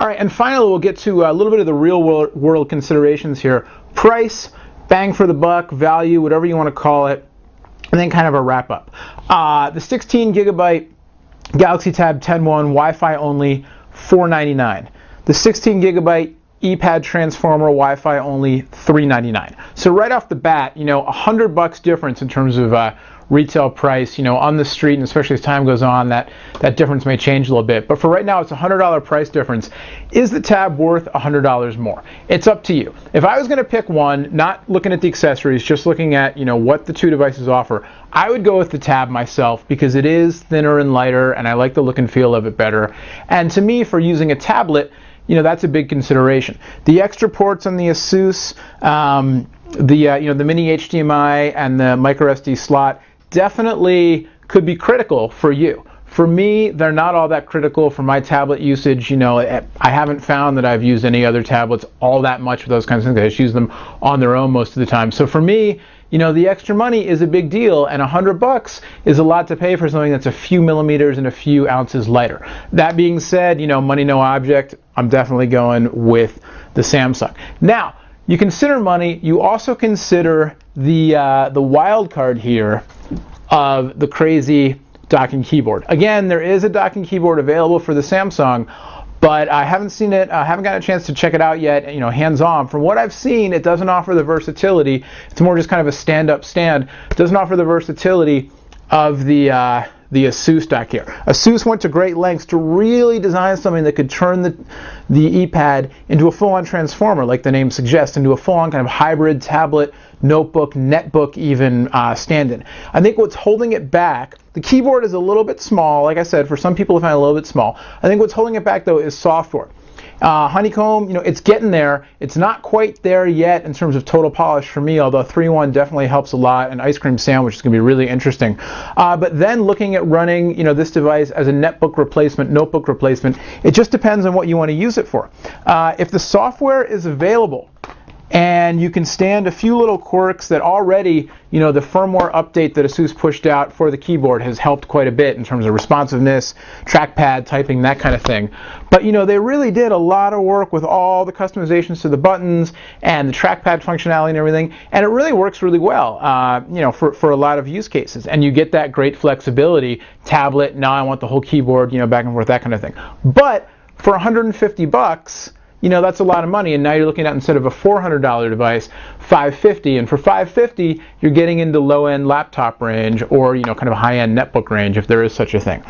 All right, and finally we'll get to a little bit of the real world considerations here. Price, bang for the buck, value, whatever you want to call it, and then kind of a wrap up. The 16 gigabyte Galaxy Tab 10.1 Wi-Fi only, $499. The 16 gigabyte Eee Pad Transformer Wi-Fi only, $399. So right off the bat, you know, $100 difference in terms of retail price. You know, on the street, and especially as time goes on, that difference may change a little bit. But for right now, it's a $100 price difference. Is the Tab worth $100 more? It's up to you. If I was going to pick one, not looking at the accessories, just looking at, you know, what the two devices offer, I would go with the Tab myself because it is thinner and lighter, and I like the look and feel of it better. And to me, for using a tablet, you know, that's a big consideration. The extra ports on the Asus, you know, the mini HDMI and the micro SD slot definitely could be critical for you. For me, they're not all that critical for my tablet usage. You know, I haven't found that I've used any other tablets all that much for those kinds of things. I just use them on their own most of the time. So for me, you know, the extra money is a big deal, and $100 is a lot to pay for something that's a few millimeters and a few ounces lighter. That being said, you know, money no object, I'm definitely going with the Samsung. Now, you consider money, you also consider the wild card here of the crazy docking keyboard. Again, there is a docking keyboard available for the Samsung, but I haven't seen it, I haven't gotten a chance to check it out yet, you know, hands-on. From what I've seen, it doesn't offer the versatility. It's more just kind of a stand-up stand. It doesn't offer the versatility of the Asus dock here. Asus went to great lengths to really design something that could turn the Eee Pad into a full-on transformer, like the name suggests, into a full-on kind of hybrid tablet, notebook, netbook even stand-in. I think what's holding it back, the keyboard is a little bit small, like I said, for some people I find it a little bit small. I think what's holding it back though is software. Honeycomb, you know, it's getting there. It's not quite there yet in terms of total polish for me, although 3.1 definitely helps a lot, and Ice Cream Sandwich is going to be really interesting. But then looking at running, you know, this device as a netbook replacement, notebook replacement, it just depends on what you want to use it for. If the software is available, and you can stand a few little quirks that already, you know, the firmware update that Asus pushed out for the keyboard has helped quite a bit in terms of responsiveness, trackpad, typing, that kind of thing. But, you know, they really did a lot of work with all the customizations to the buttons and the trackpad functionality and everything, and it really works really well, you know, for a lot of use cases. And you get that great flexibility, tablet, now I want the whole keyboard, you know, back and forth, that kind of thing. But for $150, you know, that's a lot of money, and now you're looking at, instead of a $400 device, $550, and for $550 you're getting into low-end laptop range, or, you know, kind of high-end netbook range, if there is such a thing.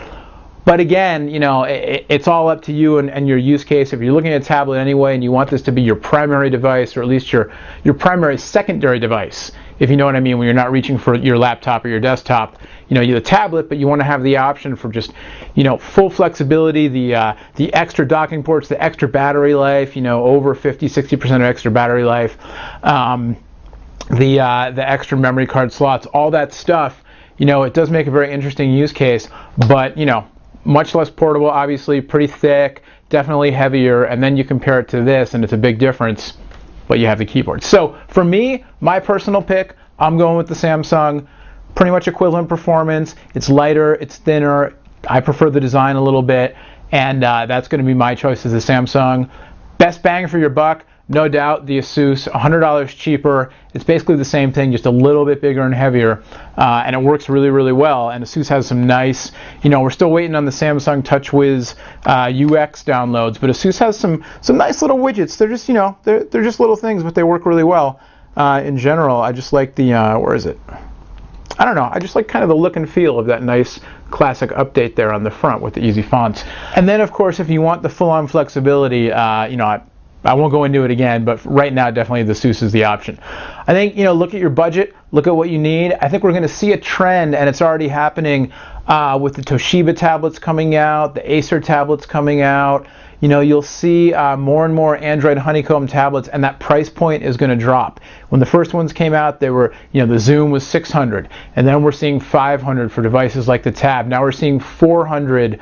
But again, you know, it's all up to you and your use case. If you're looking at a tablet anyway and you want this to be your primary device, or at least your primary secondary device, if you know what I mean, when you're not reaching for your laptop or your desktop, you know, you're the tablet, but you want to have the option for just, you know, full flexibility, the extra docking ports, the extra battery life, you know, over 50-60% of extra battery life, the extra memory card slots, all that stuff. You know, it does make a very interesting use case, but, you know, much less portable, obviously, pretty thick, definitely heavier, and then you compare it to this and it's a big difference, but you have the keyboard. So for me, my personal pick, I'm going with the Samsung. Pretty much equivalent performance. It's lighter, it's thinner. I prefer the design a little bit, and that's going to be my choice, as the Samsung. Best bang for your buck, no doubt, the Asus, $100 cheaper. It's basically the same thing, just a little bit bigger and heavier, and it works really, really well. And Asus has some nice, you know, we're still waiting on the Samsung TouchWiz UX downloads, but Asus has some nice little widgets. They're just, you know, they're just little things, but they work really well. In general, I just like the, where is it? I don't know, I just like kind of the look and feel of that nice classic update there on the front with the easy fonts. And then, of course, if you want the full-on flexibility, you know, I won't go into it again, but right now, definitely the Asus is the option. I think, you know, look at your budget, look at what you need. I think we're going to see a trend, and it's already happening with the Toshiba tablets coming out, the Acer tablets coming out. You know, you'll see more and more Android Honeycomb tablets, and that price point is going to drop. When the first ones came out, they were, you know, the Zoom was $600, and then we're seeing $500 for devices like the Tab. Now we're seeing $400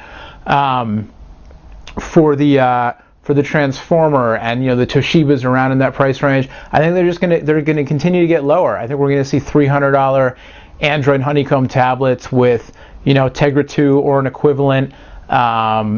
for the Transformer, and, you know, the Toshiba's around in that price range. I think they're going to continue to get lower. I think we're going to see $300 Android Honeycomb tablets with, you know, Tegra 2 or an equivalent.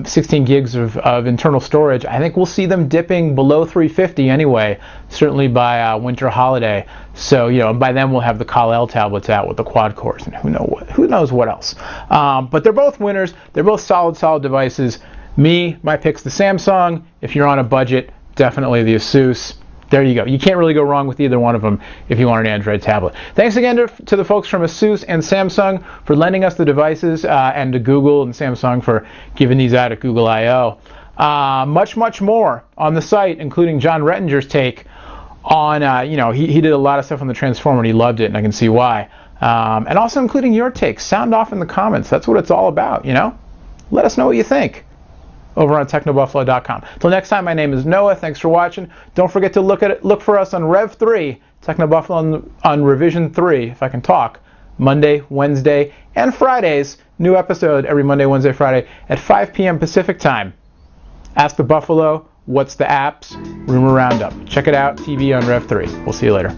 16 gigs of internal storage. I think we'll see them dipping below 350 anyway, certainly by winter holiday. So, you know, by then we'll have the Kal-El tablets out with the quad cores and who knows what else. But they're both winners. They're both solid devices. My pick's the Samsung. If you're on a budget, definitely the Asus. There you go. You can't really go wrong with either one of them if you want an Android tablet. Thanks again to the folks from Asus and Samsung for lending us the devices, and to Google and Samsung for giving these out at Google I/O. Much more on the site, including John Rettinger's take on, you know, he did a lot of stuff on the Transformer and he loved it, and I can see why. And also including your takes. Sound off in the comments. That's what it's all about, you know? Let us know what you think over on technobuffalo.com. Till next time, my name is Noah. Thanks for watching. Don't forget to look for us on Rev 3, Technobuffalo on Revision 3, if I can talk, Monday, Wednesday, and Fridays. New episode every Monday, Wednesday, Friday at 5 p.m. Pacific time. Ask the Buffalo, what's the apps? Rumor Roundup. Check it out, TV on Rev 3. We'll see you later.